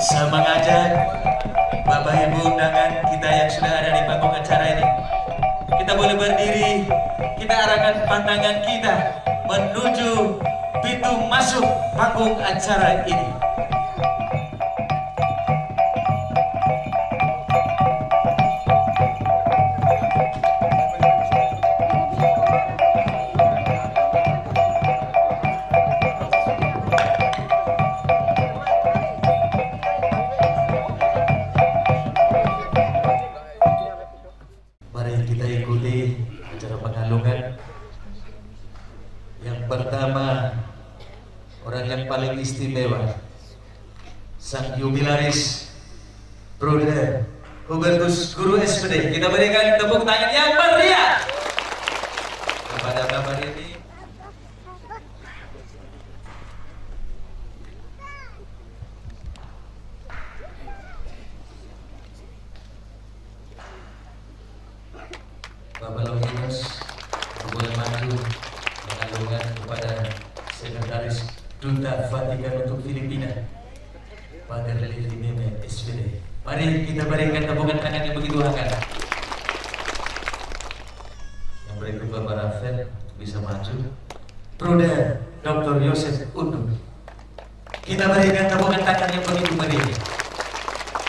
Saya mengajak Bapak Ibu undangan kita yang sudah ada di panggung acara ini. Kita boleh berdiri, kita arahkan pandangan kita menuju pintu masuk panggung acara ini. Mari kita ikuti acara pengalungan. Yang pertama, orang yang paling istimewa, sang jubilaris Bruder Hubertus Guru SPD. Kita berikan tepuk tangan yang meriah kepada Bapak ini. Bapak Longinus boleh maju pengalungan kepada Sekretaris Duta Vatikan untuk Filipina, Padre Levi Meme SPD. Mari kita berikan tepukan tangan yang begitu hangat. Yang berikut Bapak Rafael bisa maju. Bruder Dr. Yosef Undu. Kita berikan tepukan tangan yang begitu meriah.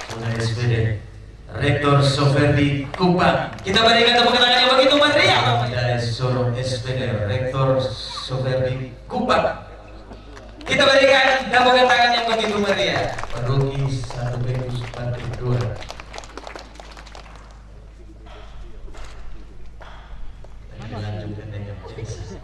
Saudara SPD Rektor Soferdi Kupang. Kita berikan tepukan tangan yang begitu meriah. Dari Sorong SPD Rektor Soferdi Kupang. Kita berikan tepukan tangan yang begitu meriah. Paroki Santo Petrus Patrick II. Dan dilanjutkan dengan jasa.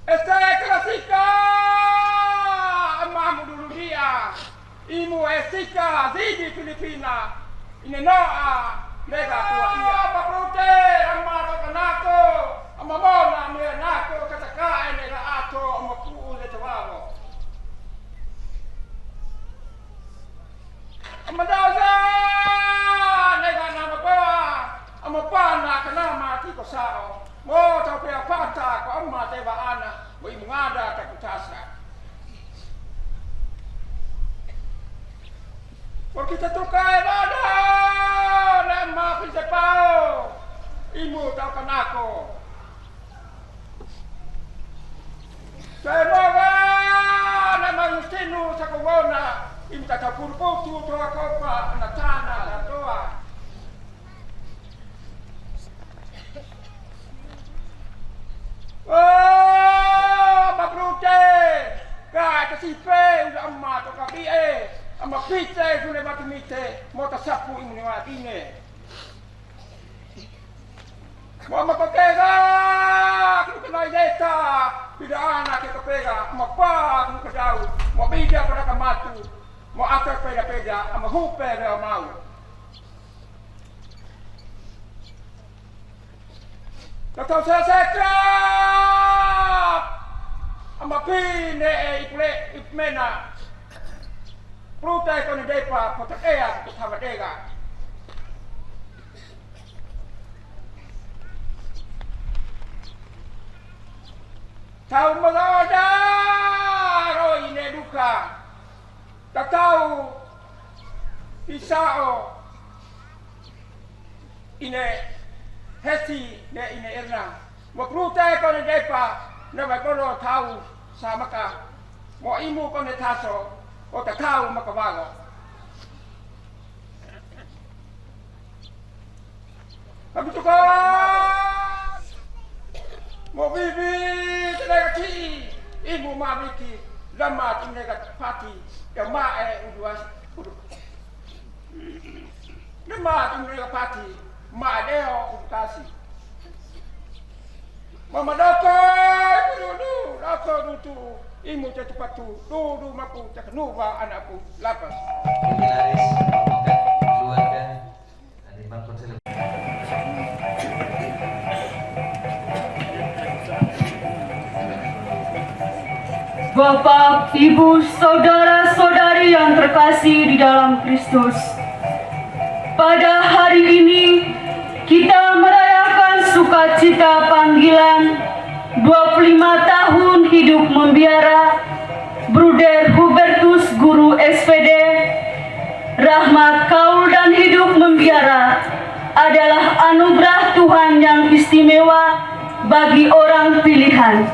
Esta es clásica. imu esika zidi Filipina inenoa lega tua ia apa prote amaro kanako amamona me nako kataka ene ato amaku le tawavo amadaza lega nama bawa amapana kana mati ko sao mo tau pe apata ko amma te ba ana mo imungada ta kutasa. Porque kita tukai nada nama pinsapao imu tau kanako semoga nama Justino sa kawona imu tau kurputu toa kopa anatana la toa oh babrute kai kasipe udah amma to kabie ama pite kule matumite mota sapu imuni wa dine mama kopega kuna ideta bidana ke kopega mapa ku kadau mo bida pada kamatu mo atar peda ama hupe re mau Kata saya ama pine ikule ipmena Pruta ko ni depa potakea kuthawadega Tau mazoda ro ine duka Tatau isao ine hesi ne ine erna Mo pruta ko ni depa na makono tau samaka Mo imu ko ni taso o takau makawago Habis ko mo bibi tenaga ki ibu mamiki lama tenaga pati ya ma uduas lama tenaga pati ma deo ukasi mama doko dulu imu jatuh patu, dulu maku cak nuva anakku lapas. Laris, keluarga, dari Bangkot Bapak, Ibu, saudara-saudari yang terkasih di dalam Kristus. Pada hari ini kita merayakan sukacita panggilan 25 tahun hidup membiara Bruder Hubertus Guru SPD. Rahmat kaul dan hidup membiara adalah anugerah Tuhan yang istimewa bagi orang pilihan.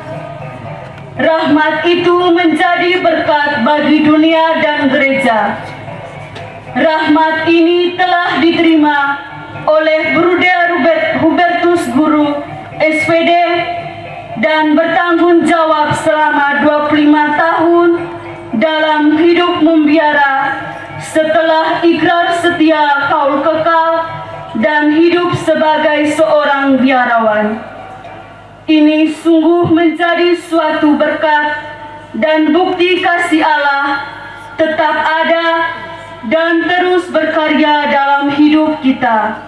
Rahmat itu menjadi berkat bagi dunia dan gereja. Rahmat ini telah diterima oleh Bruder Hubertus Guru SPD dan bertanggung jawab selama 25 tahun dalam hidup membiara setelah ikrar setia kaul kekal dan hidup sebagai seorang biarawan. Ini sungguh menjadi suatu berkat dan bukti kasih Allah tetap ada dan terus berkarya dalam hidup kita.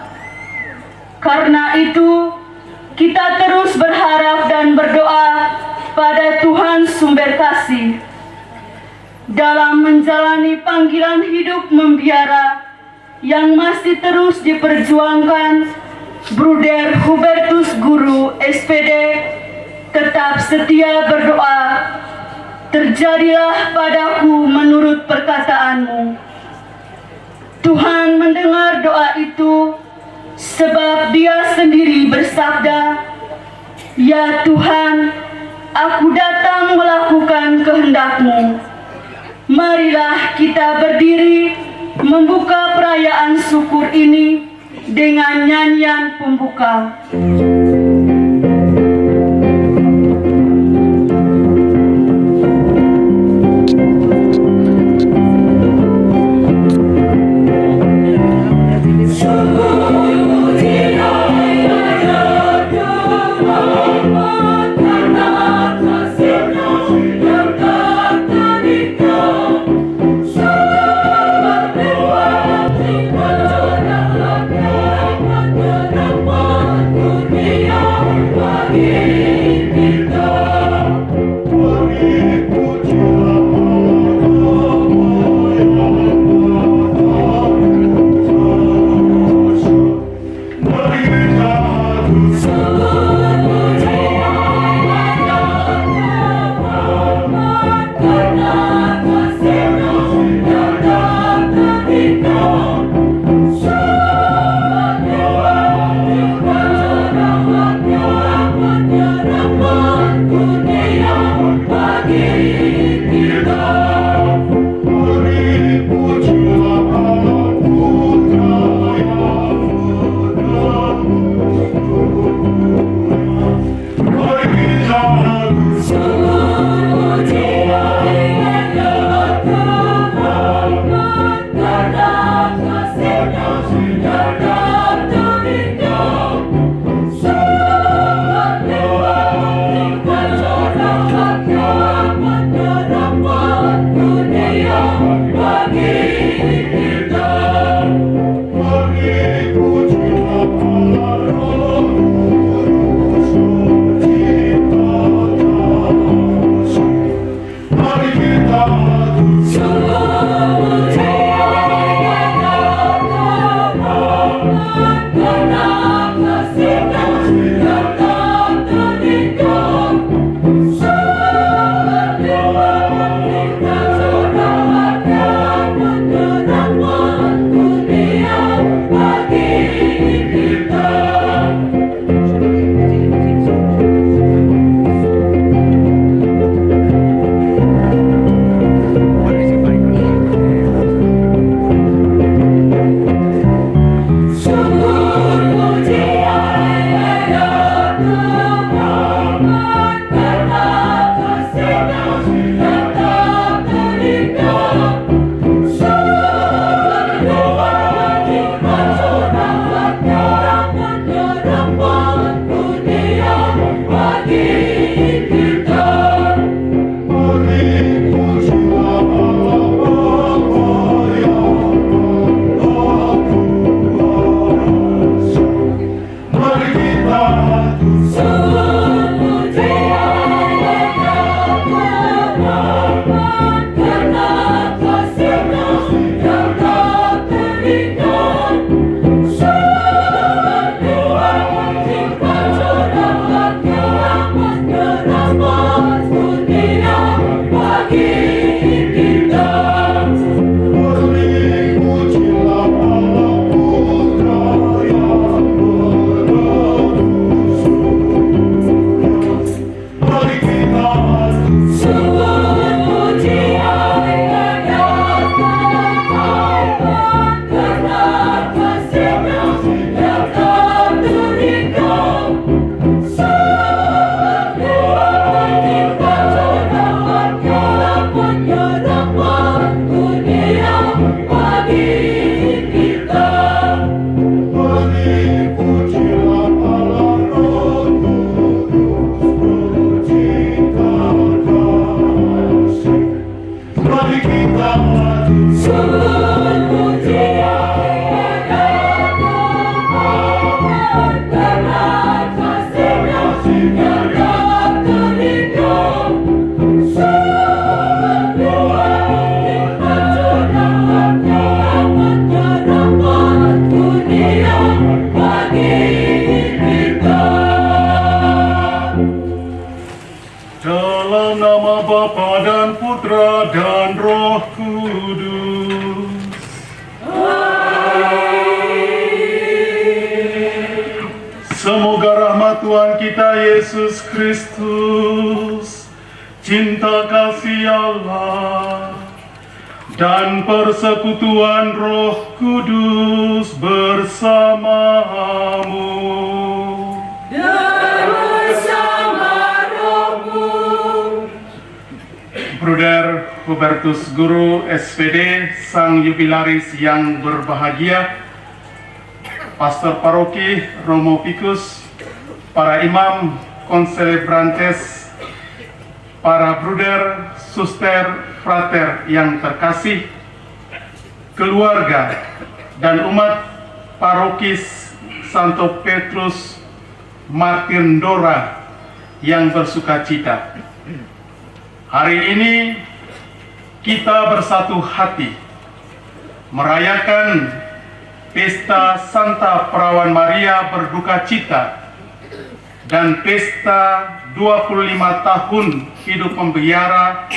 Karena itu, kita terus berharap dan berdoa pada Tuhan sumber kasih dalam menjalani panggilan hidup membiara yang masih terus diperjuangkan. Bruder Hubertus Guru SPD tetap setia berdoa, terjadilah padaku menurut perkataanmu. Tuhan mendengar doa itu, sebab Dia sendiri bersabda, "Ya Tuhan, aku datang melakukan kehendak-Mu." Marilah kita berdiri membuka perayaan syukur ini dengan nyanyian pembuka. Semoga rahmat Tuhan kita Yesus Kristus, cinta kasih Allah, dan persekutuan Roh Kudus bersamamu. Dan bersama rohmu. Bruder Hubertus Guru SPD, sang jubilaris yang berbahagia, Pastor Paroki Romo Picus, para imam, konselebrantes, para bruder, suster, frater yang terkasih, keluarga, dan umat parokis Santo Petrus Martir Dora yang bersuka cita. Hari ini kita bersatu hati merayakan Pesta Santa Perawan Maria berduka cita dan pesta 25 tahun hidup pembiara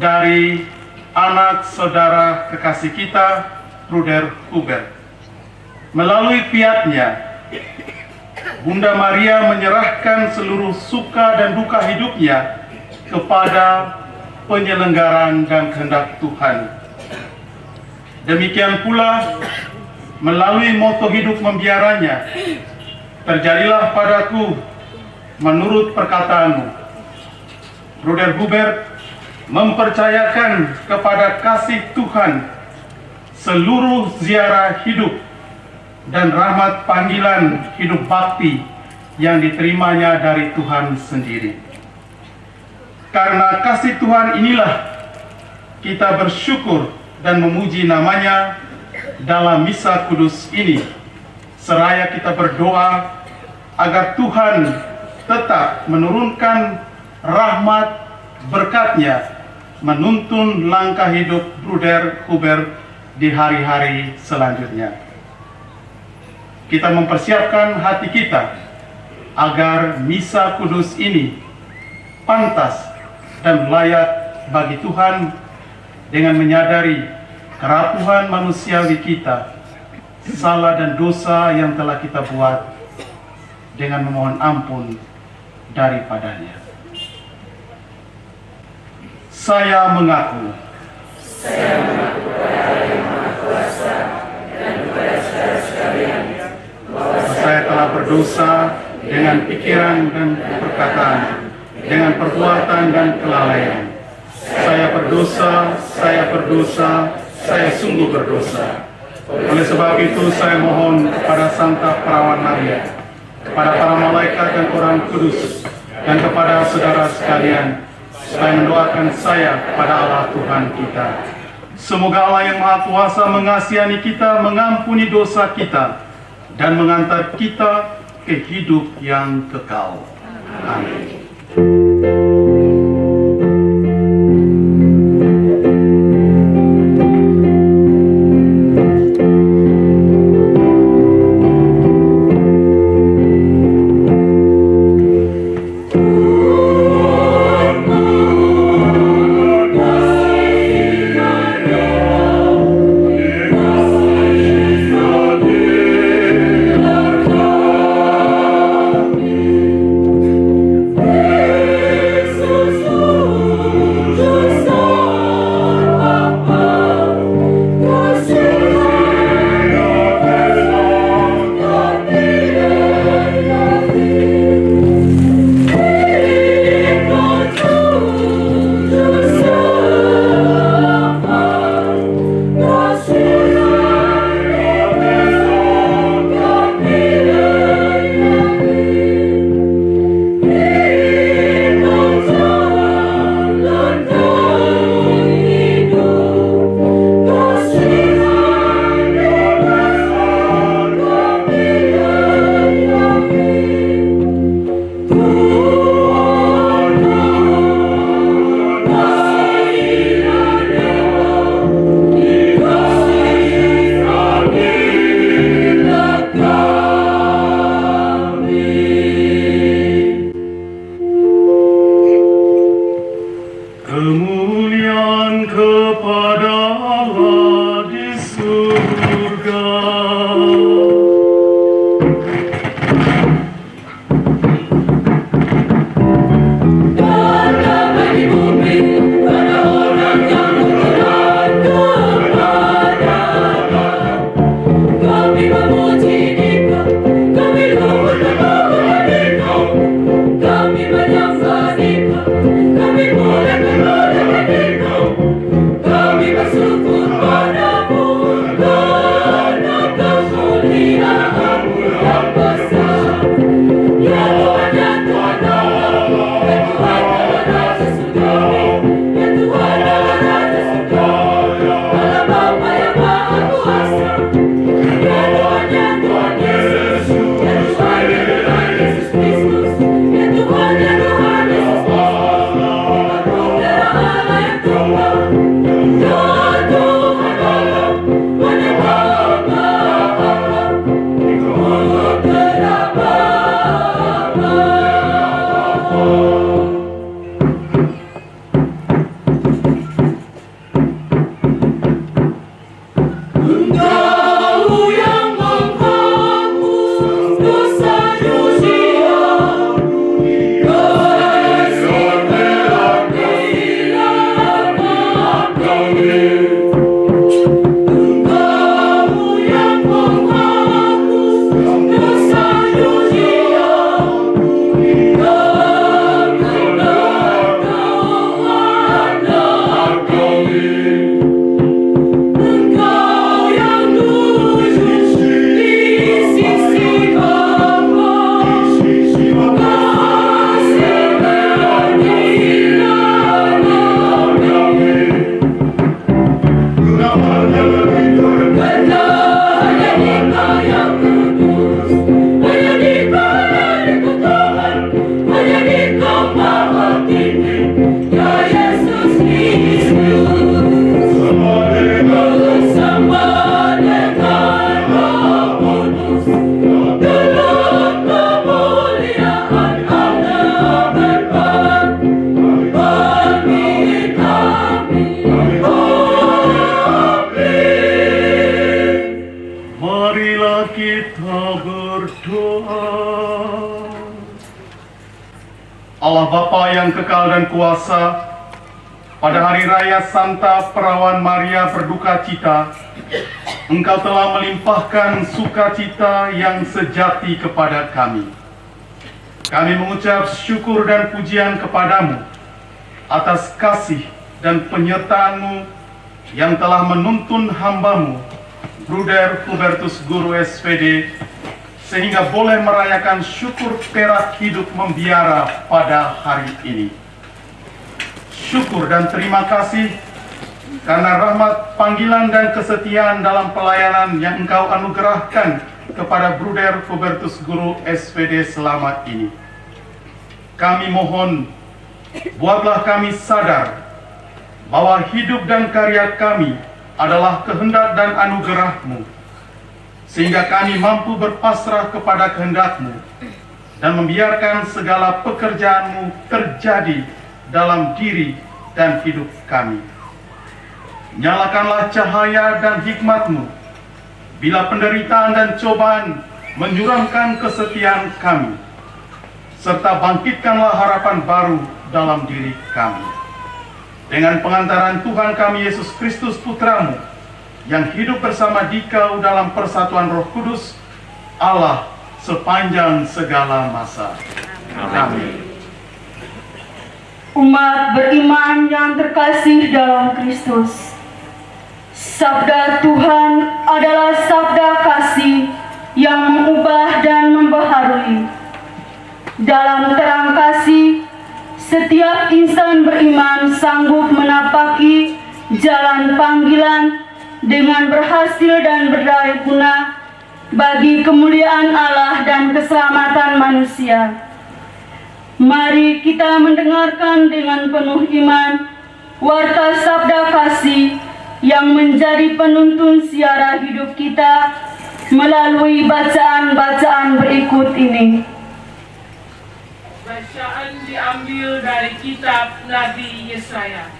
dari anak saudara kekasih kita, Bruder Hubert. Melalui piatnya, Bunda Maria menyerahkan seluruh suka dan duka hidupnya kepada penyelenggaraan dan kehendak Tuhan. Demikian pula, melalui moto hidup membiaranya, terjadilah padaku menurut perkataanmu. Bruder Hubert mempercayakan kepada kasih Tuhan seluruh ziarah hidup dan rahmat panggilan hidup bakti yang diterimanya dari Tuhan sendiri. Karena kasih Tuhan inilah kita bersyukur dan memuji namanya dalam misa kudus ini, seraya kita berdoa agar Tuhan tetap menurunkan rahmat berkat-Nya menuntun langkah hidup Bruder Hubert di hari-hari selanjutnya. Kita mempersiapkan hati kita agar misa kudus ini pantas dan layak bagi Tuhan dengan menyadari kerapuhan manusiawi kita, salah dan dosa yang telah kita buat, dengan memohon ampun daripadanya. Saya mengaku kepada Yang Maha Kuasa dan kepada saudara sekalian bahwa saya telah berdosa dengan pikiran dan perkataan, dengan perbuatan dan kelalaian. Saya berdosa, saya sungguh berdosa. Oleh sebab itu saya mohon kepada Santa Perawan Maria, kepada para malaikat dan orang kudus, dan kepada saudara sekalian, supaya mendoakan saya kepada Allah Tuhan kita. Semoga Allah yang Maha Kuasa mengasihani kita, mengampuni dosa kita, dan mengantar kita ke hidup yang kekal. Amin. Bapa yang kekal dan kuasa, pada hari raya Santa Perawan Maria berduka cita, Engkau telah melimpahkan sukacita yang sejati kepada kami. Kami mengucap syukur dan pujian kepadamu atas kasih dan penyertaan-Mu yang telah menuntun hamba-Mu, Bruder Hubertus Guru SPD, sehingga boleh merayakan syukur perak hidup membiara pada hari ini. Syukur dan terima kasih karena rahmat, panggilan, dan kesetiaan dalam pelayanan yang Engkau anugerahkan kepada Bruder Hubertus Guru SPD selama ini. Kami mohon, buatlah kami sadar bahwa hidup dan karya kami adalah kehendak dan anugerah-Mu, sehingga kami mampu berpasrah kepada kehendak-Mu dan membiarkan segala pekerjaan-Mu terjadi dalam diri dan hidup kami. Nyalakanlah cahaya dan hikmat-Mu bila penderitaan dan cobaan menyuramkan kesetiaan kami, serta bangkitkanlah harapan baru dalam diri kami. Dengan pengantaran Tuhan kami Yesus Kristus Putra-Mu, yang hidup bersama Dikau dalam persatuan Roh Kudus, Allah sepanjang segala masa. Amin. Umat beriman yang terkasih dalam Kristus, sabda Tuhan adalah sabda kasih yang mengubah dan membaharui. Dalam terang kasih, setiap insan beriman sanggup menapaki jalan panggilan dengan berhasil dan berdaya guna bagi kemuliaan Allah dan keselamatan manusia. Mari kita mendengarkan dengan penuh iman warta sabda kasih yang menjadi penuntun siara hidup kita melalui bacaan-bacaan berikut ini. Bacaan diambil dari kitab Nabi Yesaya.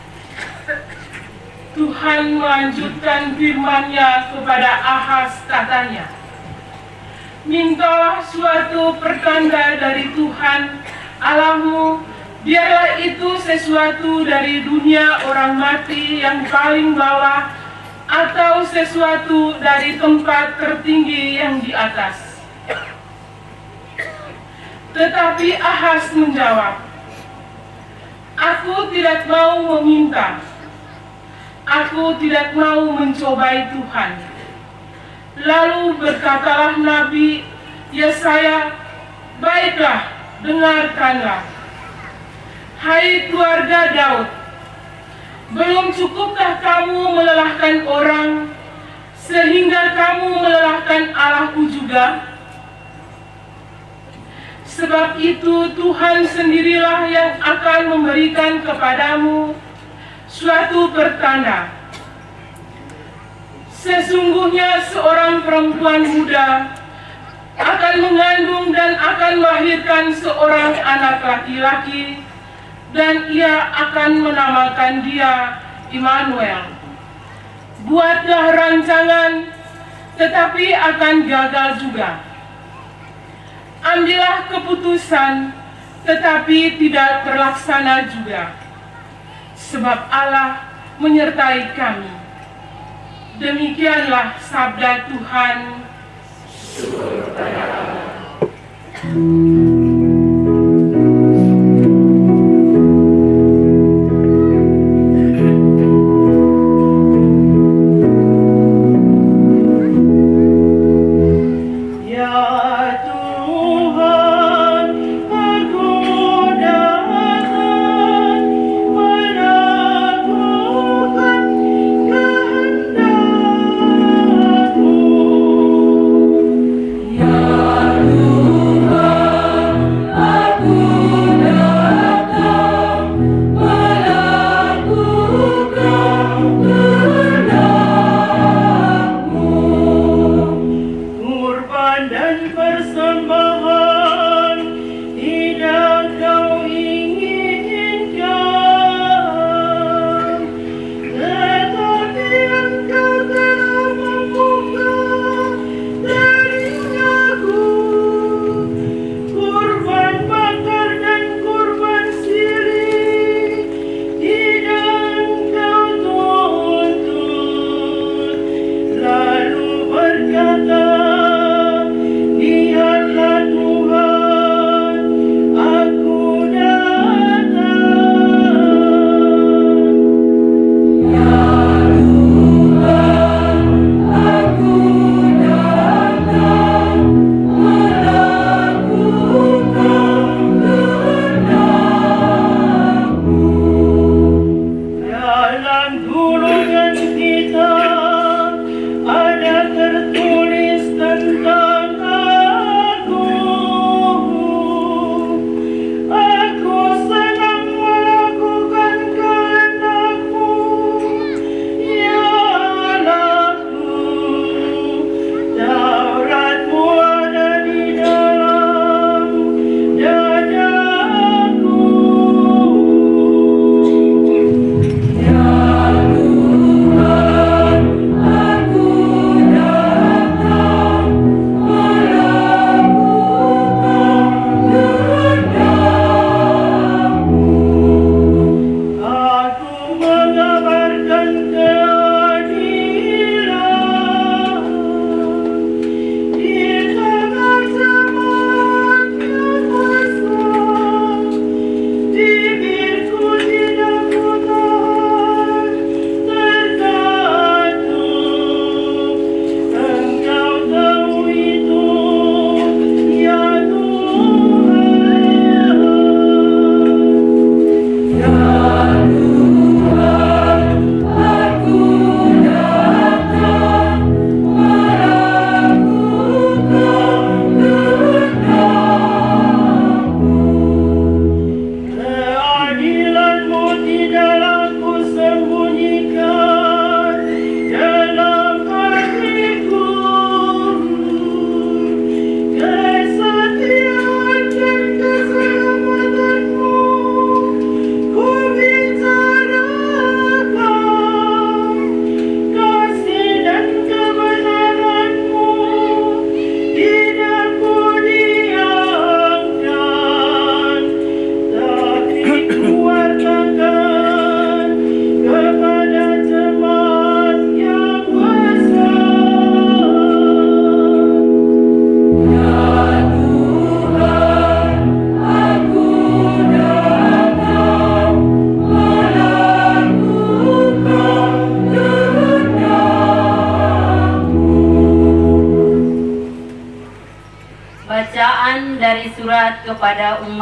Tuhan melanjutkan firman-Nya kepada Ahaz, katanya, mintalah suatu pertanda dari Tuhan Allahmu, biarlah itu sesuatu dari dunia orang mati yang paling bawah, atau sesuatu dari tempat tertinggi yang di atas. Tetapi Ahaz menjawab, aku tidak mau meminta, aku tidak mau mencobai Tuhan. Lalu berkatalah Nabi Yesaya, baiklah, dengarkanlah. Hai keluarga Daud, belum cukupkah kamu melelahkan orang, sehingga kamu melelahkan Allahku juga? Sebab itu Tuhan sendirilah yang akan memberikan kepadamu suatu pertanda. Sesungguhnya seorang perempuan muda akan mengandung dan akan melahirkan seorang anak laki-laki, dan ia akan menamakan dia Immanuel. Buatlah rancangan, tetapi akan gagal juga. Ambillah keputusan, tetapi tidak terlaksana juga. Sebab Allah menyertai kami. Demikianlah sabda Tuhan. Syukur kepada Allah. Ya Tuhan,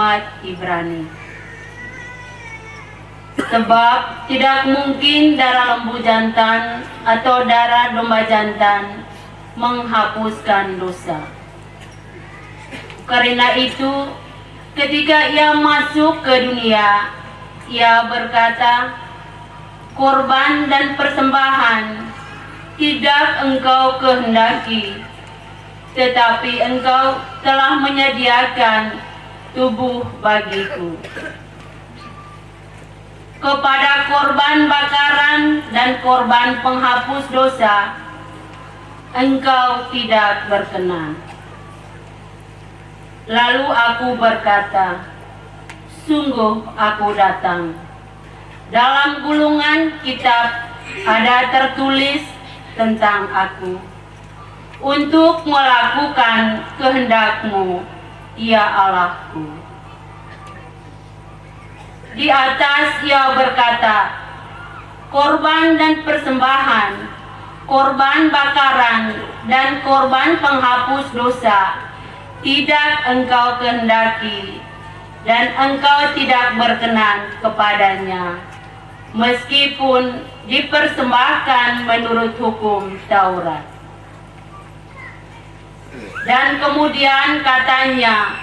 umat Ibrani. Sebab tidak mungkin darah lembu jantan atau darah domba jantan menghapuskan dosa. Karena itu, ketika ia masuk ke dunia, ia berkata, korban dan persembahan tidak engkau kehendaki, tetapi engkau telah menyediakan tubuh bagiku. Kepada korban bakaran dan korban penghapus dosa, engkau tidak berkenan. Lalu aku berkata, sungguh aku datang. Dalam gulungan kitab ada tertulis tentang aku, untuk melakukan kehendak-Mu, ya Allahku. Di atas ia berkata, korban dan persembahan, korban bakaran dan korban penghapus dosa tidak engkau kehendaki, dan engkau tidak berkenan kepadanya, meskipun dipersembahkan menurut hukum Taurat. Dan kemudian katanya,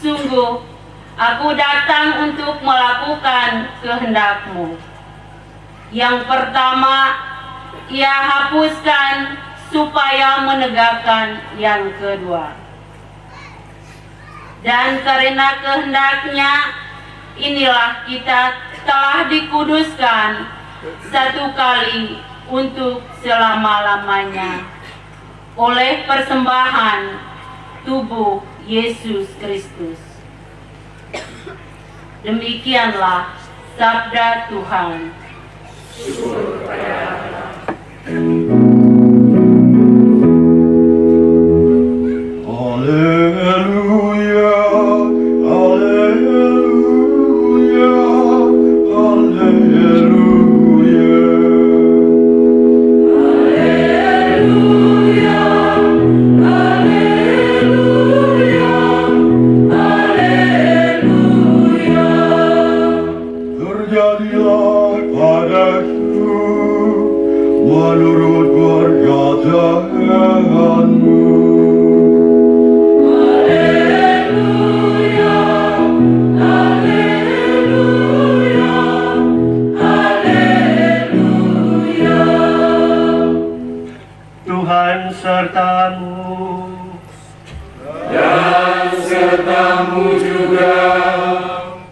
sungguh aku datang untuk melakukan kehendak-Mu. Yang pertama, ia hapuskan supaya menegakkan yang kedua. Dan karena kehendaknya, inilah kita telah dikuduskan satu kali untuk selama-lamanya oleh persembahan tubuh Yesus Kristus. Demikianlah sabda Tuhan. Haleluya, haleluya, haleluya. Terjadilah padaku menurut perkataanmu. Tuhan sertamu dan sertamu juga.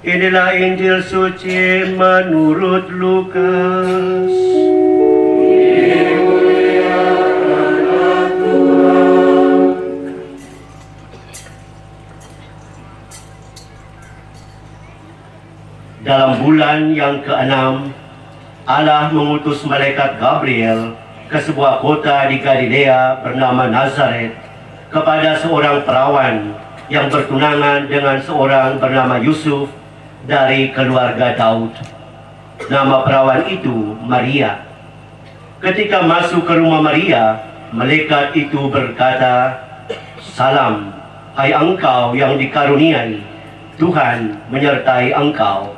Inilah Injil suci menurut Lukas. Dalam bulan yang ke-6, Allah mengutus malaikat Gabriel ke sebuah kota di Galilea bernama Nazaret kepada seorang perawan yang bertunangan dengan seorang bernama Yusuf dari keluarga Daud. Nama perawan itu Maria. Ketika masuk ke rumah Maria, malaikat itu berkata, "Salam, hai engkau yang dikaruniai, Tuhan menyertai engkau."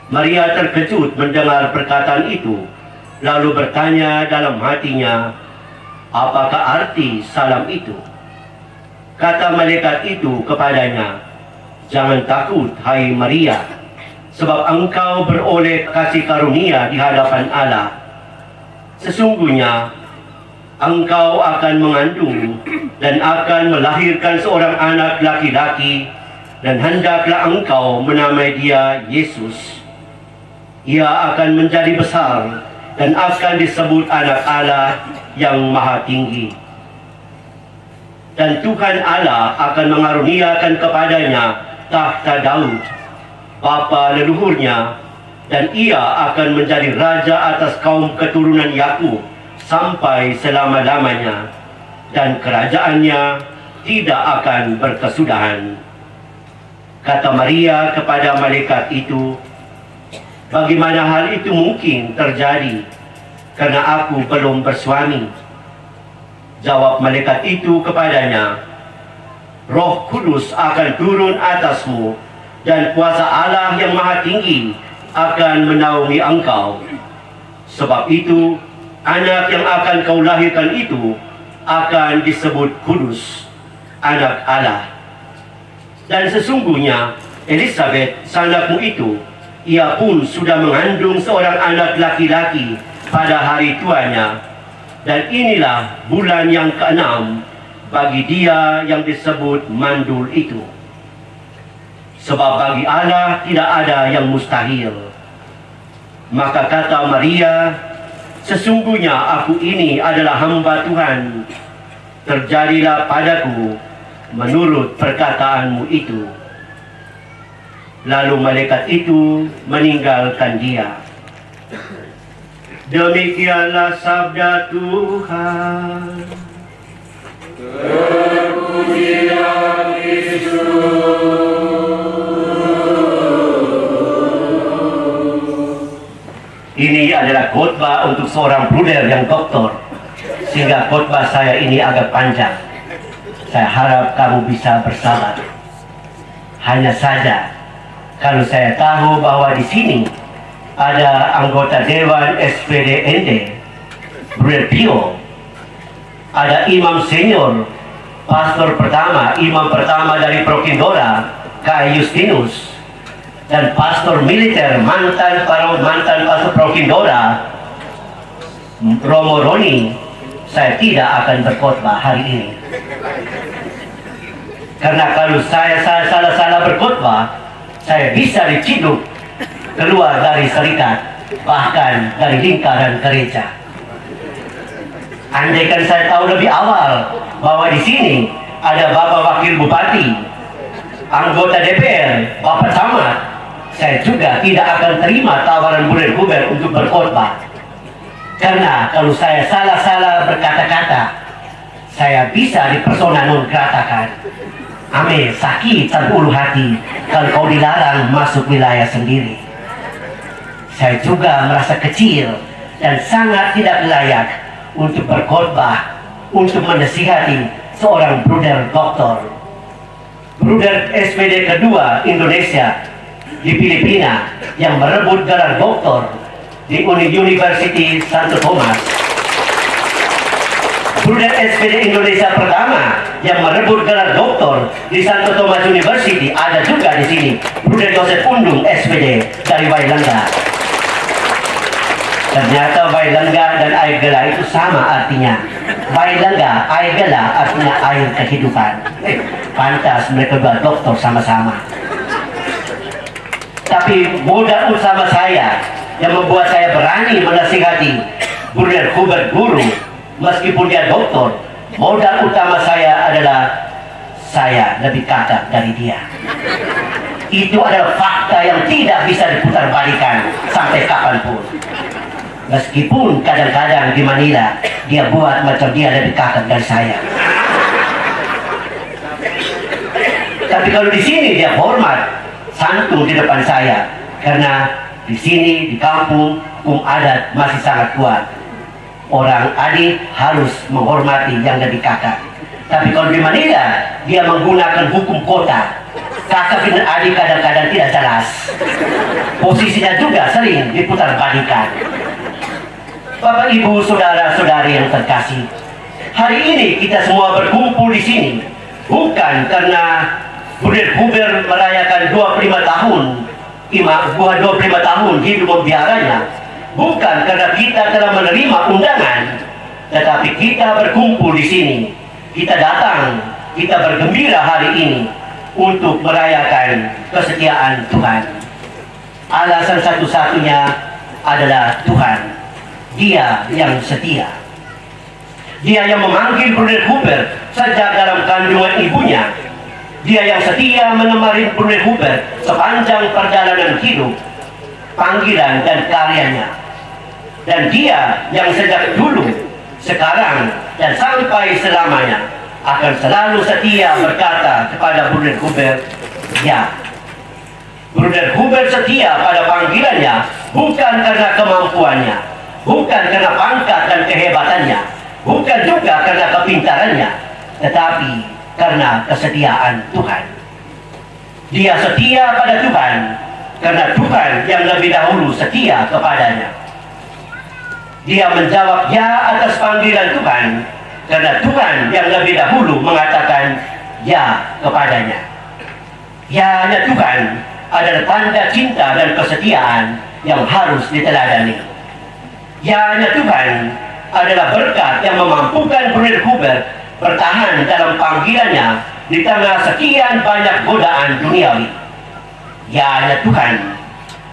Maria terkejut mendengar perkataan itu, lalu bertanya dalam hatinya, apakah arti salam itu? Kata malaikat itu kepadanya, "Jangan takut, hai Maria, sebab engkau beroleh kasih karunia di hadapan Allah. Sesungguhnya, engkau akan mengandung dan akan melahirkan seorang anak laki-laki, dan hendaklah engkau menamai dia Yesus. Ia akan menjadi besar dan akan disebut anak Allah yang Maha Tinggi. Dan Tuhan Allah akan mengaruniakan kepadanya tahta Daud, bapa leluhurnya, dan ia akan menjadi raja atas kaum keturunan Yakub sampai selama-lamanya, dan kerajaannya tidak akan berkesudahan." Kata Maria kepada malaikat itu, "Bagaimana hal itu mungkin terjadi, karena aku belum bersuami?" Jawab malaikat itu kepadanya, Roh Kudus akan turun atasmu, dan kuasa Allah yang Maha Tinggi akan menaungi engkau. Sebab itu, anak yang akan kau lahirkan itu akan disebut kudus, anak Allah. Dan sesungguhnya, Elizabeth, sanakmu itu, ia pun sudah mengandung seorang anak laki-laki pada hari tuanya. Dan inilah bulan yang ke-6 bagi dia yang disebut mandul itu. Sebab bagi Allah tidak ada yang mustahil. Maka kata Maria, sesungguhnya aku ini adalah hamba Tuhan. Terjadilah padaku menurut perkataanmu itu. Lalu malaikat itu meninggalkan dia. Demikianlah sabda Tuhan. Ini adalah khotbah untuk seorang bruder yang doktor, sehingga khotbah saya ini agak panjang. Saya harap kamu bisa bersabar. Hanya saja, kalau saya tahu bahwa di sini ada anggota Dewan SPD ND, Bruder Pio, ada imam senior, pastor pertama, imam pertama dari Prokindora, K. Justinus, dan pastor militer, mantan pastor Prokindora, Romo Roni, saya tidak akan berkhotbah hari ini. Karena kalau saya salah berkhotbah, saya bisa diciduk keluar dari serikat, bahkan dari lingkaran gereja. Andaikan saya tahu lebih awal bahwa di sini ada Bapak Wakil Bupati, anggota DPR, Bapak Camat, saya juga tidak akan terima tawaran Bruder Huber untuk berkhotbah. Karena kalau saya salah berkata-kata, saya bisa dipersona non gratakan. Ame sakit dan ulu hati kalau kau dilarang masuk wilayah sendiri. Saya juga merasa kecil dan sangat tidak layak untuk berkhotbah, untuk menasihati seorang bruder doktor. Bruder SPD kedua Indonesia di Filipina yang merebut gelar doktor di University Santo Tomas. Bruder SPD Indonesia pertama yang merebut gelar doktor di Santo Tomas University ada juga di sini. Bruder Joseph Undung SPD dari Wailengga. Ternyata Wailengga dan Aigela itu sama artinya. Wailengga, Aigela artinya air kehidupan. Pantas mereka dua doktor sama-sama. Tapi modal utama saya yang membuat saya berani menasihati Bruder Hubert Guru, meskipun dia doktor, modal utama saya adalah saya lebih kakak dari dia. Itu adalah fakta yang tidak bisa diputar balikan sampai kapanpun. Meskipun kadang-kadang di Manila dia buat macam dia lebih kakak dari saya. Tapi kalau di sini dia hormat, santun di depan saya, karena di sini di kampung hukum adat masih sangat kuat. Orang adik harus menghormati yang lebih kakak. Tapi kalau di Manila dia menggunakan hukum kota. Kakak dan adik kadang-kadang tidak jelas. Posisinya juga sering diputar balikan. Bapak, Ibu, saudara-saudari yang terkasih, hari ini kita semua berkumpul di sini bukan karena Bruder Huber merayakan 25 tahun hidup membiaranya, bukan karena kita telah menerima undangan, tetapi kita berkumpul di sini. Kita datang, kita bergembira hari ini untuk merayakan kesetiaan Tuhan. Alasan satu-satunya adalah Tuhan. Dia yang setia. Dia yang memanggil Bruder Huber sejak dalam kandungan ibunya. Dia yang setia menemani Bruder Huber sepanjang perjalanan hidup, panggilan dan karyanya. Dan dia yang sejak dulu, sekarang, dan sampai selamanya akan selalu setia berkata kepada Bruder Huber, ya. Bruder Huber setia pada panggilannya bukan karena kemampuannya, bukan karena pangkat dan kehebatannya, bukan juga karena kepintarannya, tetapi karena kesetiaan Tuhan. Dia setia pada Tuhan karena Tuhan yang lebih dahulu setia kepadanya. Dia menjawab ya atas panggilan Tuhan karena Tuhan yang lebih dahulu mengatakan ya kepadanya. Ya-nya Tuhan adalah tanda cinta dan kesetiaan yang harus diteladani. Ya-nya Tuhan adalah berkat yang memampukan Bruder Hubert bertahan dalam panggilannya di tengah sekian banyak godaan duniawi. Ya-nya Tuhan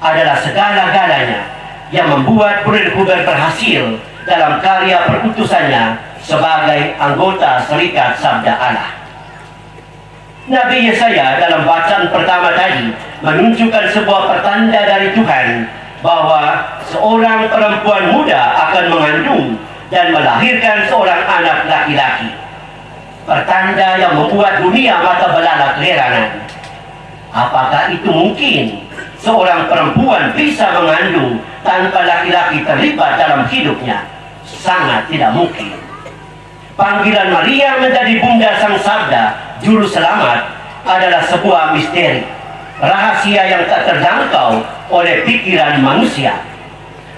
adalah segala-galanya yang membuat Bruder Hubert berhasil dalam karya perutusannya sebagai anggota Serikat Sabda Allah. Nabi Yesaya dalam bacaan pertama tadi menunjukkan sebuah pertanda dari Tuhan bahwa seorang perempuan muda akan mengandung dan melahirkan seorang anak laki-laki. Pertanda yang membuat dunia mata belalak keheranan. Apakah itu mungkin seorang perempuan bisa mengandung tanpa laki-laki terlibat dalam hidupnya? Sangat tidak mungkin. Panggilan Maria menjadi bunda Sang Sabda, Juru Selamat, adalah sebuah misteri, rahasia yang tak terjangkau oleh pikiran manusia.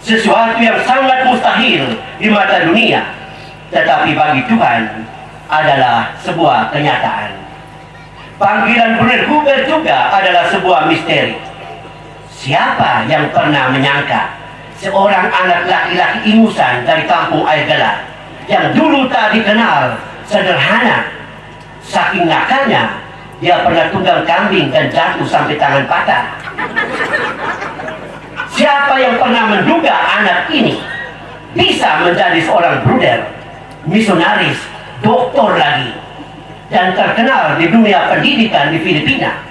Sesuatu yang sangat mustahil di mata dunia, tetapi bagi Tuhan adalah sebuah kenyataan. Panggilan Bruder Hubert juga adalah sebuah misteri. Siapa yang pernah menyangka seorang anak laki-laki ingusan dari kampung Air Gelar yang dulu tak dikenal sederhana, saking nakalnya dia pernah tunggang kambing dan jatuh sampai tangan patah. Siapa yang pernah menduga anak ini bisa menjadi seorang bruder, misionaris, doktor lagi, dan terkenal di dunia pendidikan di Filipina?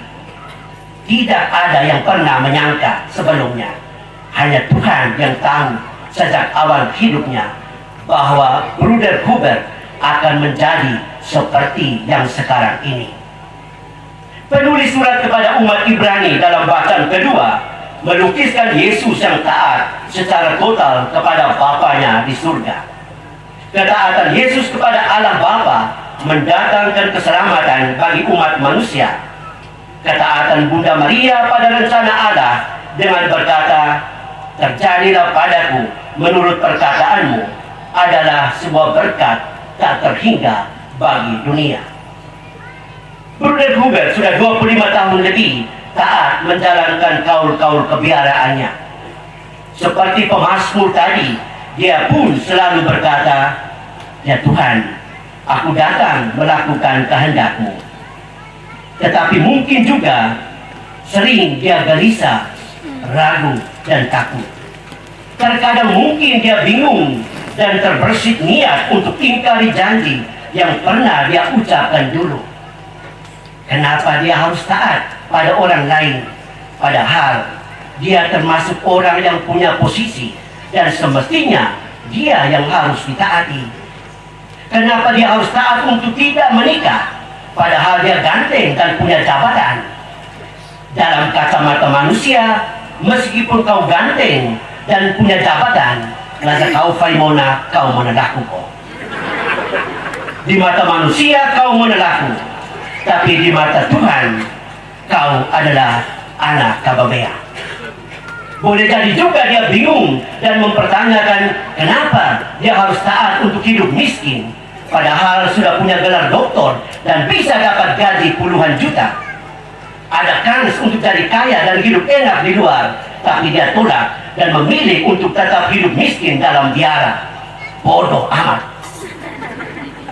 Tidak ada yang pernah menyangka sebelumnya. Hanya Tuhan yang tahu sejak awal hidupnya bahwa Bruder Hubert akan menjadi seperti yang sekarang ini. Penulis surat kepada umat Ibrani dalam bacaan kedua melukiskan Yesus yang taat secara total kepada Bapanya di surga. Ketaatan Yesus kepada Allah Bapa mendatangkan keselamatan bagi umat manusia. Ketaatan Bunda Maria pada rencana Allah dengan berkata, "Terjadilah padaku menurut perkataanmu," adalah sebuah berkat tak terhingga bagi dunia. Bruder Hubert sudah 25 tahun lebih taat menjalankan kaul-kaul kebiaraannya. Seperti pemazmur tadi, dia pun selalu berkata, "Ya Tuhan, aku datang melakukan kehendak-Mu." Tetapi mungkin juga sering dia gelisah, ragu, dan takut. Terkadang mungkin dia bingung dan terbersit niat untuk ingkari janji yang pernah dia ucapkan dulu. Kenapa dia harus taat pada orang lain, padahal dia termasuk orang yang punya posisi dan semestinya dia yang harus ditaati? Kenapa dia harus taat untuk tidak menikah, padahal dia ganteng dan punya jabatan? Dalam kacamata manusia, meskipun kau ganteng dan punya jabatan, laga kau Faimona, kau menelaku kok. Di mata manusia kau menelaku, tapi di mata Tuhan kau adalah anak kababea. Boleh jadi juga dia bingung dan mempertanyakan kenapa dia harus taat untuk hidup miskin, padahal sudah punya gelar doktor dan bisa dapat gaji puluhan juta. Ada kans untuk jadi kaya dan hidup enak di luar, tapi dia tolak dan memilih untuk tetap hidup miskin dalam biara. Bodoh amat.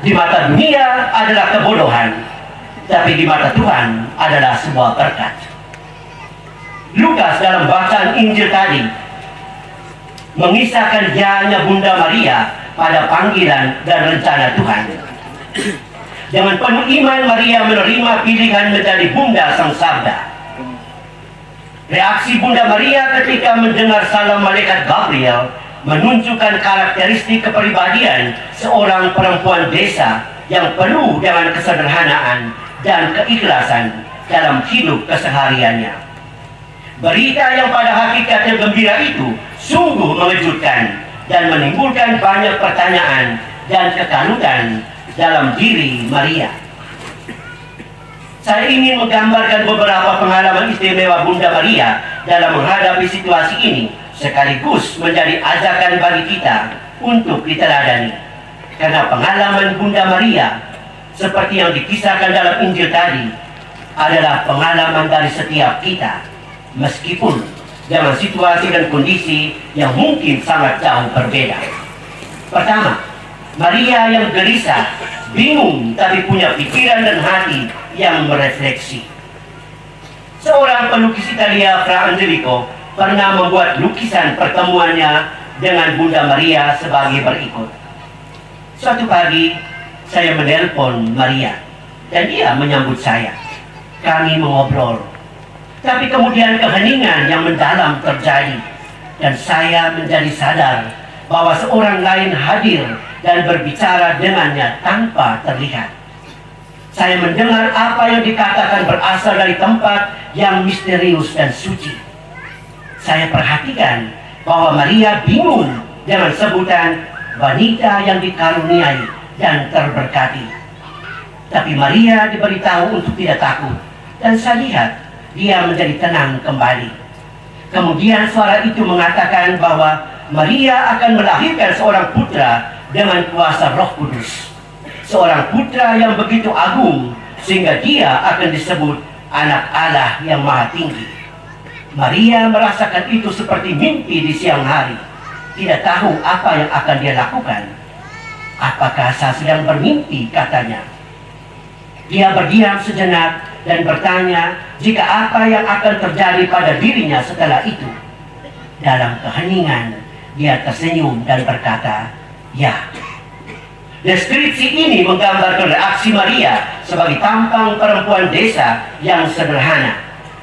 Di mata dunia adalah kebodohan, tapi di mata Tuhan adalah sebuah berkat. Lukas dalam bacaan Injil tadi mengisahkan ya-nya Bunda Maria pada panggilan dan rencana Tuhan. Dengan penuh iman Maria menerima pilihan menjadi bunda Sang Sabda. Reaksi Bunda Maria ketika mendengar salam malaikat Gabriel menunjukkan karakteristik kepribadian seorang perempuan desa yang penuh dengan kesederhanaan dan keikhlasan dalam hidup kesehariannya. Berita yang pada hakikatnya gembira itu sungguh mengejutkan dan menimbulkan banyak pertanyaan dan kekalutan dalam diri Maria. Saya ingin menggambarkan beberapa pengalaman istimewa Bunda Maria dalam menghadapi situasi ini, sekaligus menjadi ajakan bagi kita untuk diteladani. Karena pengalaman Bunda Maria, seperti yang dikisahkan dalam Injil tadi, adalah pengalaman dari setiap kita, meskipun dalam situasi dan kondisi yang mungkin sangat jauh berbeda. Pertama, Maria yang gelisah, bingung, tapi punya pikiran dan hati yang merefleksi. Seorang pelukis Italia, Fra Angelico, pernah membuat lukisan pertemuannya dengan Bunda Maria sebagai berikut. Suatu pagi, saya menelpon Maria, dan dia menyambut saya. Kami mengobrol, tapi kemudian keheningan yang mendalam terjadi, dan saya menjadi sadar bahwa seorang lain hadir dan berbicara dengannya tanpa terlihat. Saya mendengar apa yang dikatakan berasal dari tempat yang misterius dan suci. Saya perhatikan bahwa Maria bingung dengan sebutan wanita yang dikaruniai dan terberkati. Tapi Maria diberitahu untuk tidak takut, dan saya lihat dia menjadi tenang kembali. Kemudian suara itu mengatakan bahwa Maria akan melahirkan seorang putra dengan kuasa Roh Kudus. Seorang putra yang begitu agung sehingga dia akan disebut anak Allah yang maha tinggi. Maria merasakan itu seperti mimpi di siang hari. Tidak tahu apa yang akan dia lakukan. Apakah saya sedang bermimpi, katanya. Dia berdiam sejenak dan bertanya jika apa yang akan terjadi pada dirinya setelah itu. Dalam keheningan, dia tersenyum dan berkata, "Ya." Deskripsi ini menggambarkan reaksi Maria sebagai tampang perempuan desa yang sederhana,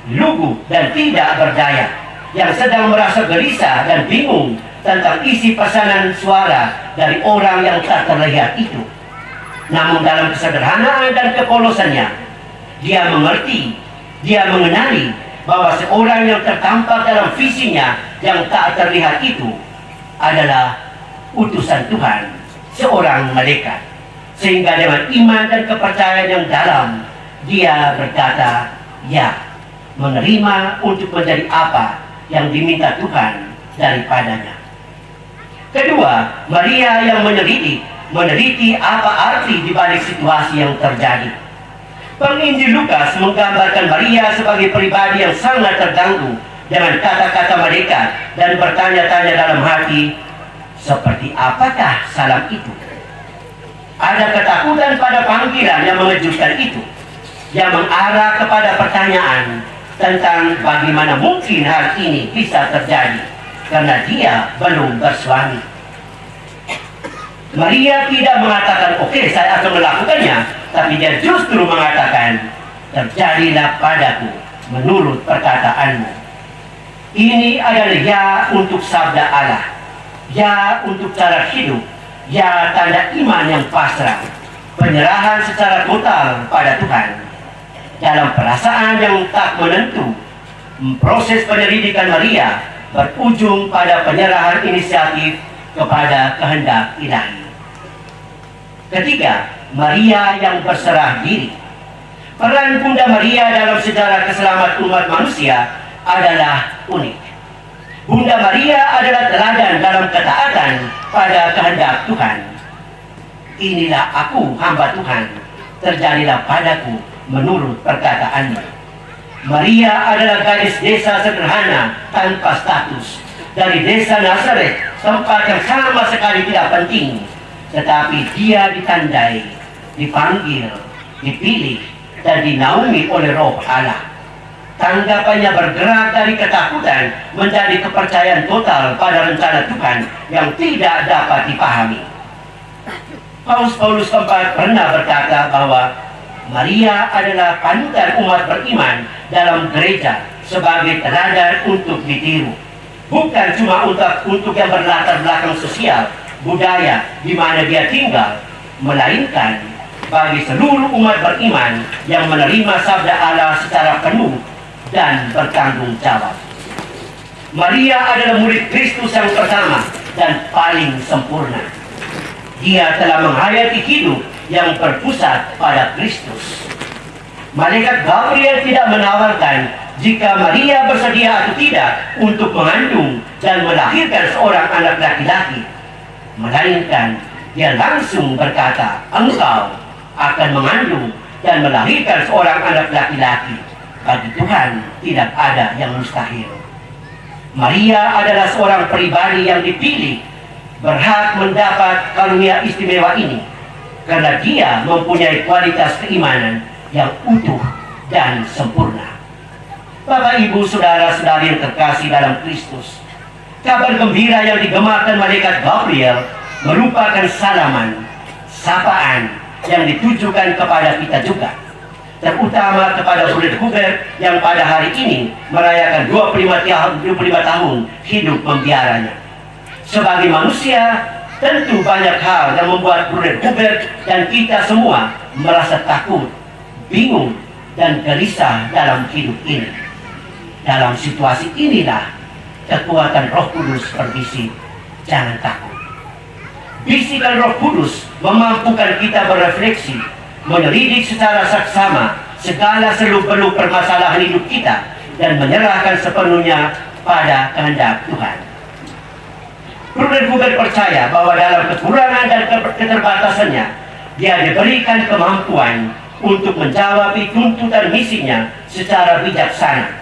lugu dan tidak berdaya, yang sedang merasa gelisah dan bingung tentang isi pesanan suara dari orang yang tak terlihat itu. Namun dalam kesederhanaan dan kepolosannya, dia mengerti, dia mengenali bahwa seorang yang tertampak dalam visinya yang tak terlihat itu adalah utusan Tuhan, seorang malaikat. Sehingga dengan iman dan kepercayaan yang dalam, dia berkata, "Ya," menerima untuk menjadi apa yang diminta Tuhan daripadanya. Kedua, Maria yang meneliti apa arti di balik situasi yang terjadi. Penginjil Lukas menggambarkan Maria sebagai pribadi yang sangat terganggu dengan kata-kata malaikat dan bertanya-tanya dalam hati, seperti apakah salam itu? Ada ketakutan pada panggilan yang mengejutkan itu, yang mengarah kepada pertanyaan tentang bagaimana mungkin hal ini bisa terjadi karena dia belum bersuami. Maria tidak mengatakan, "Oke, saya akan melakukannya," tapi dia justru mengatakan, "Terjadilah padaku menurut perkataanmu." Ini adalah ya untuk sabda Allah, ya untuk cara hidup, ya tanda iman yang pasrah, penyerahan secara total pada Tuhan. Dalam perasaan yang tak menentu, proses penyelidikan Maria berujung pada penyerahan inisiatif kepada kehendak ilahi. Ketiga, Maria yang berserah diri. Peran Bunda Maria dalam sejarah keselamatan umat manusia adalah unik. Bunda Maria adalah teladan dalam ketaatan pada kehendak Tuhan. "Inilah aku, hamba Tuhan, terjadilah padaku menurut perkataanmu." Maria adalah gadis desa sederhana tanpa status, dari desa Nazaret, tempat yang sama sekali tidak penting, tetapi dia ditandai, dipanggil, dipilih, dan dinaungi oleh Roh Allah. Tanggapannya bergerak dari ketakutan menjadi kepercayaan total pada rencana Tuhan yang tidak dapat dipahami. Paulus keempat pernah berkata bahwa Maria adalah panutan umat beriman dalam gereja sebagai teladan untuk ditiru. Bukan cuma untuk yang berlatar belakang sosial, budaya di mana dia tinggal, melainkan bagi seluruh umat beriman yang menerima sabda Allah secara penuh dan bertanggung jawab. Maria adalah murid Kristus yang pertama dan paling sempurna. Dia telah menghayati hidup yang berpusat pada Kristus. Malaikat Gabriel tidak menawarkan jika Maria bersedia atau tidak untuk mengandung dan melahirkan seorang anak laki-laki, melainkan dia langsung berkata, engkau akan mengandung dan melahirkan seorang anak laki-laki. Bagi Tuhan tidak ada yang mustahil. Maria adalah seorang pribadi yang dipilih, berhak mendapat karunia istimewa ini karena dia mempunyai kualitas keimanan yang utuh dan sempurna. Bapak, Ibu, saudara-saudari yang terkasih dalam Kristus, kabar gembira yang digemarkan malaikat Gabriel merupakan salaman, sapaan yang ditujukan kepada kita juga, terutama kepada Bruder Hubert yang pada hari ini merayakan 25 tahun hidup membiaranya. Sebagai manusia, tentu banyak hal yang membuat Bruder Hubert dan kita semua merasa takut, bingung, dan gelisah dalam hidup ini. Dalam situasi inilah kekuatan Roh Kudus berbisik, jangan takut. Bisikan Roh Kudus memampukan kita berefleksi, menyelidik secara saksama segala seluk-beluk permasalahan hidup kita dan menyerahkan sepenuhnya pada kehendak Tuhan. Bruder Hubert percaya bahwa dalam kekurangan dan keterbatasannya, dia diberikan kemampuan untuk menjawab tuntutan misinya secara bijaksana.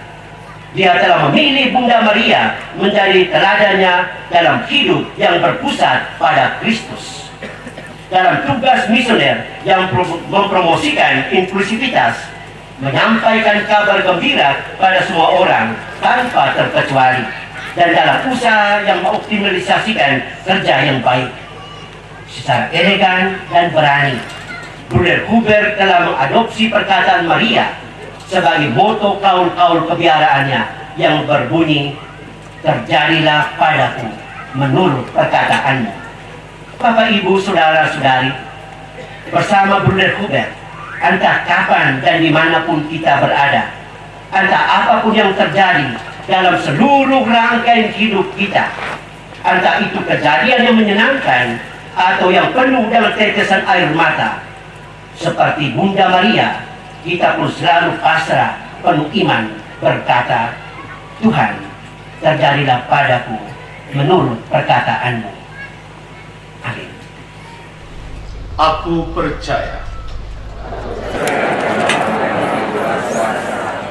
Dia telah memilih Bunda Maria menjadi teladannya dalam hidup yang berpusat pada Kristus. Dalam tugas misioner yang mempromosikan inklusivitas, menyampaikan kabar gembira pada semua orang tanpa terkecuali, dan dalam usaha yang mengoptimalisasikan kerja yang baik secara elegan dan berani, Bruder Hubert telah mengadopsi perkataan Maria sebagai moto kaul-kaul kebiaraannya yang berbunyi, terjadilah padaku menurut perkataanmu. Bapak, Ibu, saudara-saudari, bersama Bruder Hubert, entah kapan dan dimanapun kita berada, entah apapun yang terjadi dalam seluruh rangkaian hidup kita, entah itu kejadian yang menyenangkan atau yang penuh dengan tetesan air mata, seperti Bunda Maria, kita pun selalu pasrah, penuh iman, berkata, Tuhan, terjadilah padaku menurut perkataanmu. Amin. Aku percaya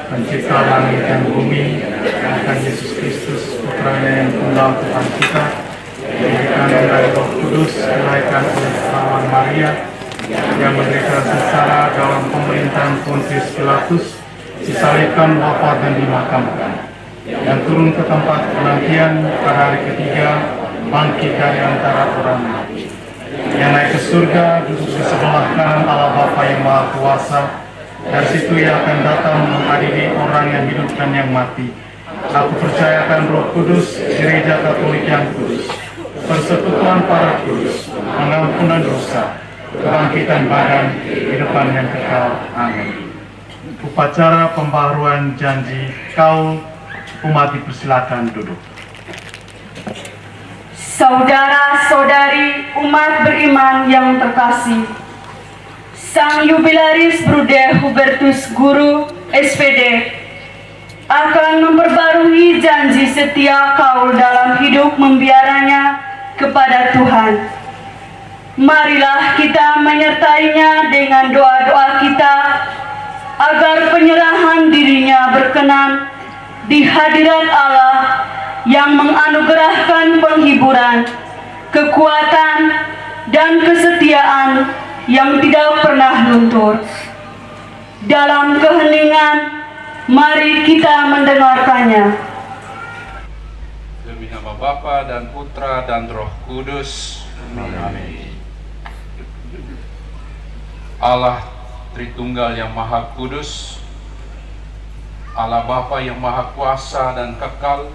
Pencipta langit dan bumi, akan Yesus Kristus, Putranya yang tunggal Tuhan kita, diberikan dari Roh Kudus, dilahirkan oleh Perawan Maria, yang menderita sengsara dalam pemerintahan Pontius Pilatus, disalibkan, wafat, dan dimakamkan, yang turun ke tempat penantian pada hari ketiga, bangkit dari antara orang mati, yang naik ke surga, duduk di sebelah kanan Allah Bapa yang Maha Kuasa. Dari situ ia akan datang mengadili orang yang hidup dan yang mati. Aku percayakan Roh Kudus, Gereja Katolik yang kudus, persekutuan para kudus, pengampunan dosa, kebangkitan badan, kehidupan yang kekal. Amin. Upacara pembaharuan janji kaul, umat dipersilakan duduk. Saudara-saudari umat beriman yang terkasih, Sang Jubilaris Bruder Hubertus Guru SPD akan memperbarui janji setia kaul dalam hidup membiaranya kepada Tuhan. Marilah kita menyertainya dengan doa-doa kita agar penyerahan dirinya berkenan di hadirat Allah yang menganugerahkan penghiburan, kekuatan, dan kesetiaan yang tidak pernah luntur. Dalam keheningan, mari kita mendengarkannya. Demi nama Bapa dan Putra dan Roh Kudus. Amin. Allah Tritunggal yang Maha Kudus, Allah Bapa yang Maha Kuasa dan Kekal,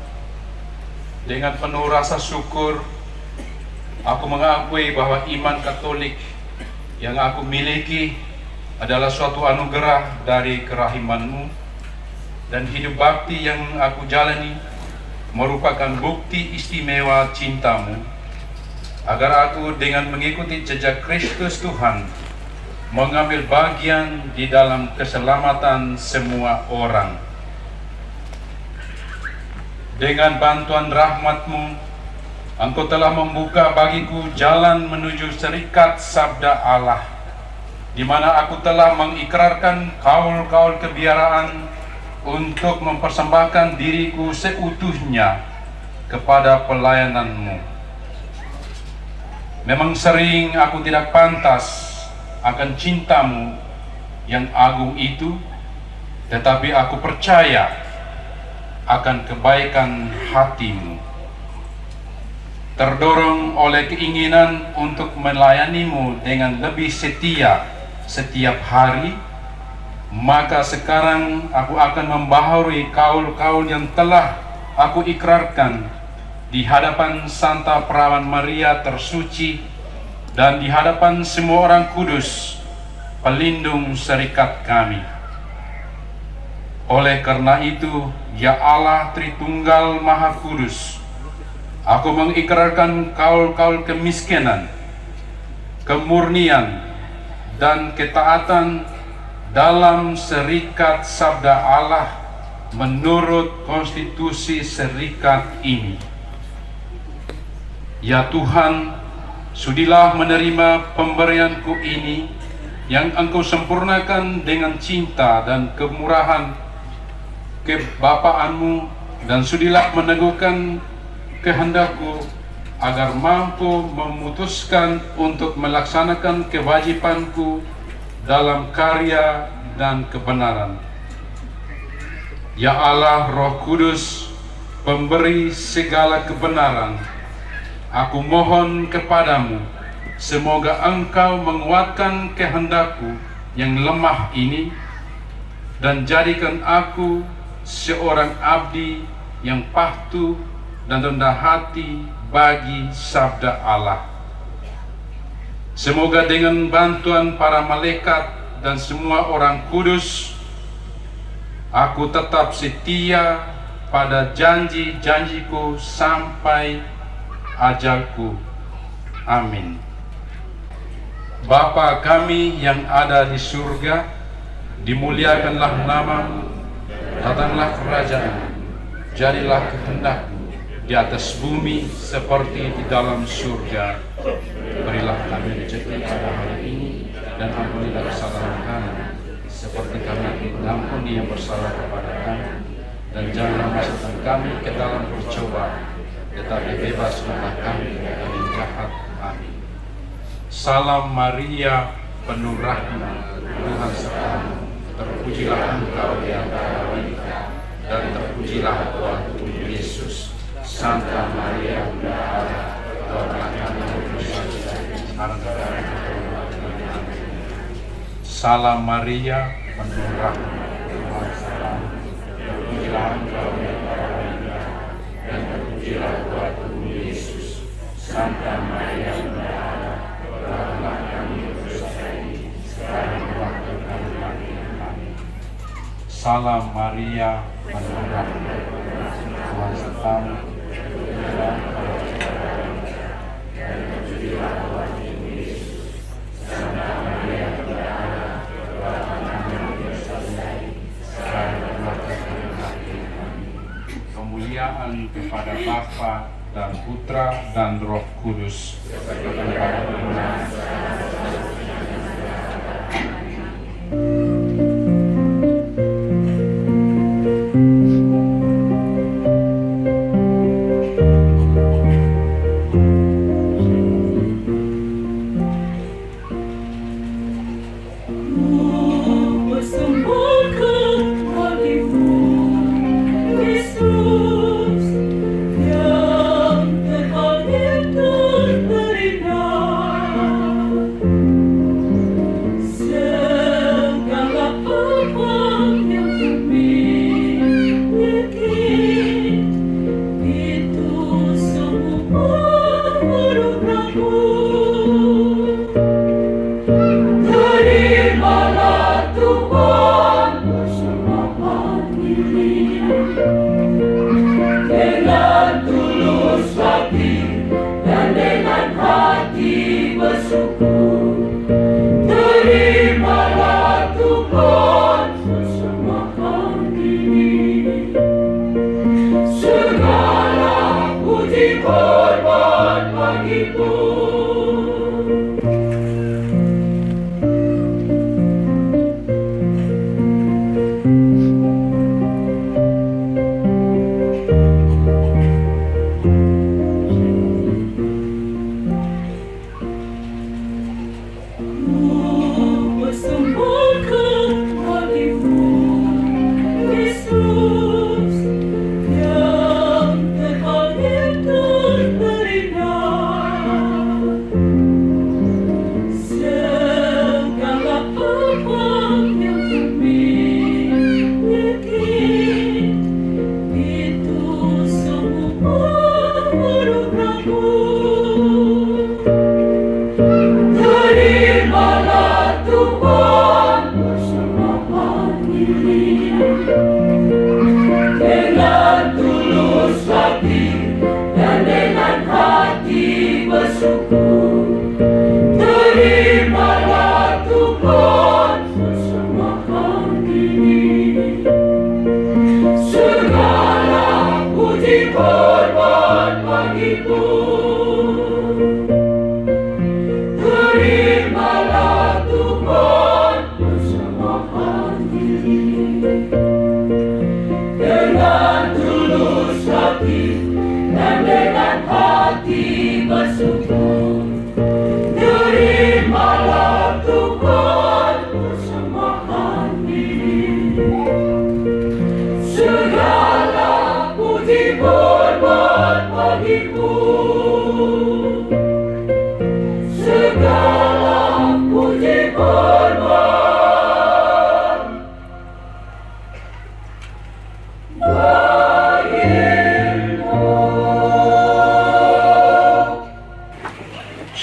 dengan penuh rasa syukur, aku mengakui bahwa iman Katolik yang aku miliki adalah suatu anugerah dari kerahiman-Mu, dan hidup bakti yang aku jalani merupakan bukti istimewa cinta-Mu, agar aku dengan mengikuti jejak Kristus Tuhan mengambil bagian di dalam keselamatan semua orang. Dengan bantuan rahmat-Mu, Engkau telah membuka bagiku jalan menuju serikat sabda Allah, di mana aku telah mengikrarkan kaul-kaul kebiaraan untuk mempersembahkan diriku seutuhnya kepada pelayanan-Mu. Memang sering aku tidak pantas akan cinta-Mu yang agung itu, tetapi aku percaya akan kebaikan hati-Mu. Terdorong oleh keinginan untuk melayani-Mu dengan lebih setia setiap hari, maka sekarang aku akan membaharui kaul-kaul yang telah aku ikrarkan di hadapan Santa Perawan Maria tersuci dan di hadapan semua orang kudus, pelindung serikat kami. Oleh karena itu, ya Allah Tritunggal Maha Kudus, aku mengikrarkan kaul-kaul kemiskinan, kemurnian, dan ketaatan dalam serikat sabda Allah menurut konstitusi serikat ini. Ya Tuhan, sudilah menerima pemberianku ini yang Engkau sempurnakan dengan cinta dan kemurahan kebapaan-Mu, dan sudilah meneguhkan kehendakku agar mampu memutuskan untuk melaksanakan kewajibanku dalam karya dan kebenaran. Ya Allah Roh Kudus, pemberi segala kebenaran, aku mohon kepadamu, semoga Engkau menguatkan kehendakku yang lemah ini, dan jadikan aku seorang abdi yang patuh dan rendah hati bagi sabda Allah. Semoga dengan bantuan para malaikat dan semua orang kudus, aku tetap setia pada janji-janjiku sampai ajalku. Amin. Bapa kami yang ada di surga, dimuliakanlah nama-Mu, datanglah kerajaan, jadilah kehendak-Mu di atas bumi seperti di dalam surga. Berilah kami rezeki pada hari ini, dan ampunilah kesalahan kami seperti kami mengampuni yang bersalah kepada kami, dan janganlah masukkan kami ke dalam percobaan, tetapi bebaskanlah kami dari jahat. Amin. Salam Maria, penuh rahmat, Tuhan sertamu. Terpujilah Engkau di antara wanita, dan terpujilah Tuhanku Yesus. Santa Maria Bunda Allah, doakanlah kami berdosa sekarang dan kami. Salam Maria, penuh rahmat, Tuhan sertamu. Terpujilah Engkau di antara wanita, dan terpujilah Tuhanku Yesus. Santa Maria Bunda Allah, doakanlah kami berdosa sekarang dan waktu kami mati. Amin. Salam Maria, penuh rahmat, Tuhan sertamu. Kemuliaan kepada Bapa dan Putra dan Roh Kudus. Yang terhormat dan terindah, puji hormat bagimu.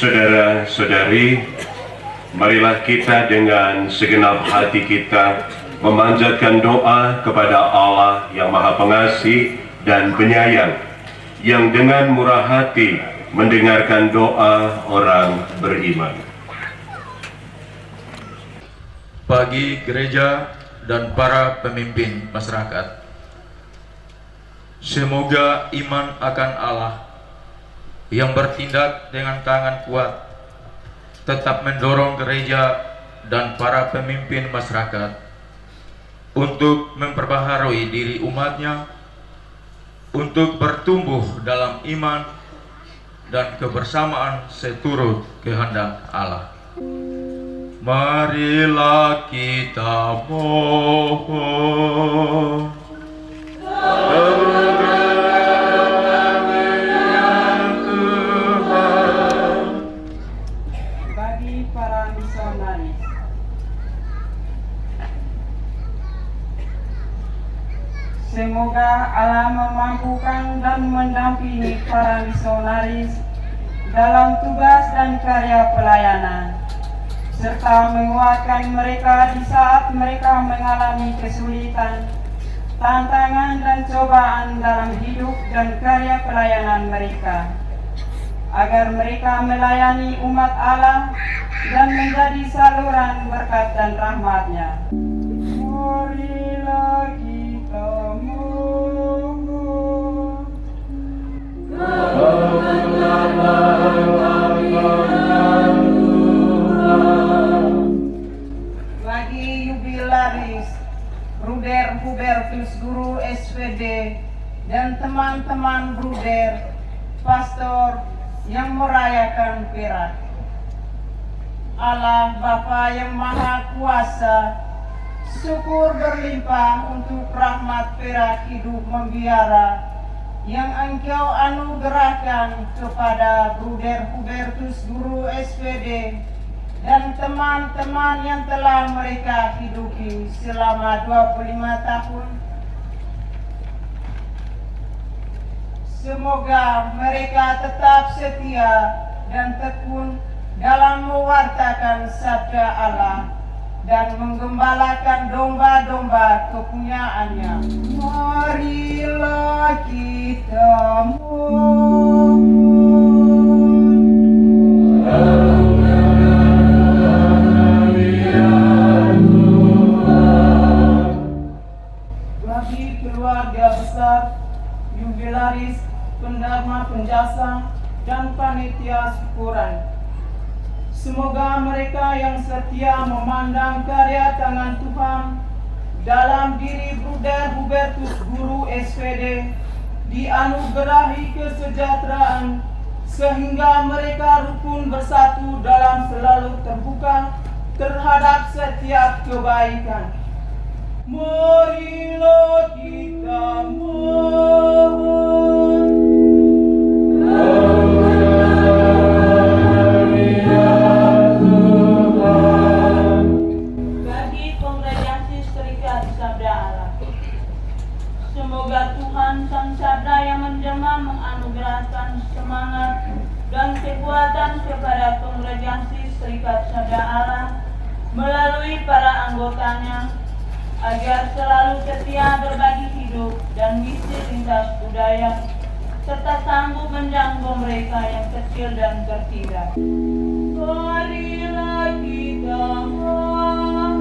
Saudara-saudari, marilah kita dengan segenap hati kita memanjatkan doa kepada Allah yang Maha Pengasih dan Penyayang, yang dengan murah hati mendengarkan doa orang beriman. Bagi gereja dan para pemimpin masyarakat, semoga iman akan Allah yang bertindak dengan tangan kuat tetap mendorong gereja dan para pemimpin masyarakat untuk memperbaharui diri umatnya, untuk bertumbuh dalam iman dan kebersamaan seturut kehendak Allah. Marilah kita mohon. Bagi para misionaris, semoga Allah memampukan dan mendampingi para misionaris dalam tugas dan karya pelayanan, serta menguatkan mereka di saat mereka mengalami kesulitan, tantangan dan cobaan dalam hidup dan karya pelayanan mereka, agar mereka melayani umat Allah dan menjadi saluran berkat dan rahmat-Nya. Marilah kita mohon. Bagi jubilaris Bruder Hubertus Guru SPD dan teman-teman Bruder Pastor yang merayakan Perak, Allah Bapa yang Maha Kuasa, syukur berlimpah untuk rahmat Perak hidup membiara yang Engkau anugerahkan kepada Bruder Hubertus Guru SPD dan teman-teman yang telah mereka hidupi selama 25 tahun. Semoga mereka tetap setia dan tekun dalam mewartakan sabda Allah dan menggembalakan domba-domba kepunyaannya. Marilah kita mohon. Bagi keluarga besar jubilaris penerima penjasa dan panitia syukuran. Semoga mereka yang setia memandang karya tangan Tuhan dalam diri Bruder Hubertus Guru SPD dianugerahi kesejahteraan sehingga mereka rukun bersatu dalam selalu terbuka terhadap setiap kebaikan. Marilah kita mohon. Bagi Kongregasi Serikat Sabda Allah, semoga Tuhan Sang Sabda yang menjelma menganugerahkan semangat dan kekuatan kepada Kongregasi Serikat Sabda Allah melalui para anggotanya agar selalu setia berbagi hidup dan misi lintas budaya serta sanggup menjangkau mereka yang kecil dan tertindas. Marilah kita mohon.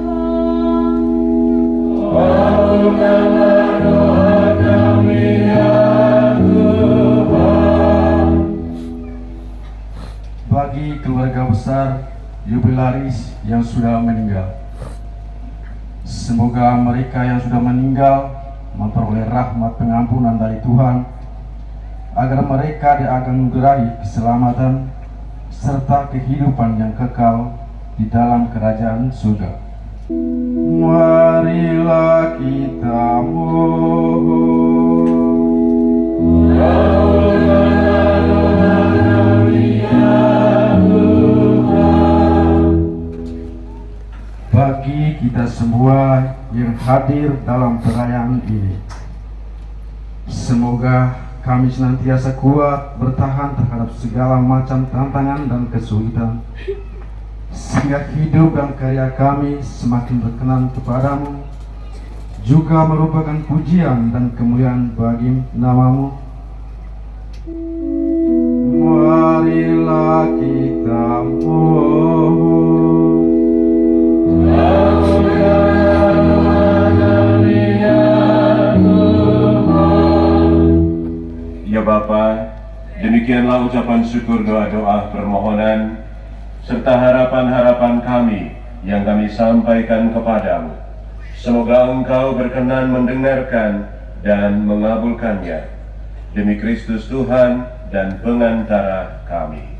Bagi keluarga besar jubilaris yang sudah meninggal, semoga mereka yang sudah meninggal memperoleh rahmat pengampunan dari Tuhan, agar mereka dianugerahi keselamatan serta kehidupan yang kekal di dalam kerajaan surga. Marilah kita mohon. Bagi kita semua yang hadir dalam perayaan ini, semoga kami senantiasa kuat bertahan terhadap segala macam tantangan dan kesulitan, sehingga hidup dan karya kami semakin berkenan kepadamu, juga merupakan pujian dan kemuliaan bagi namamu. Marilah kita mohon. Ya Bapa, demikianlah ucapan syukur doa-doa permohonan serta harapan-harapan kami yang kami sampaikan kepadamu. Semoga Engkau berkenan mendengarkan dan mengabulkannya. Demi Kristus Tuhan dan pengantara kami.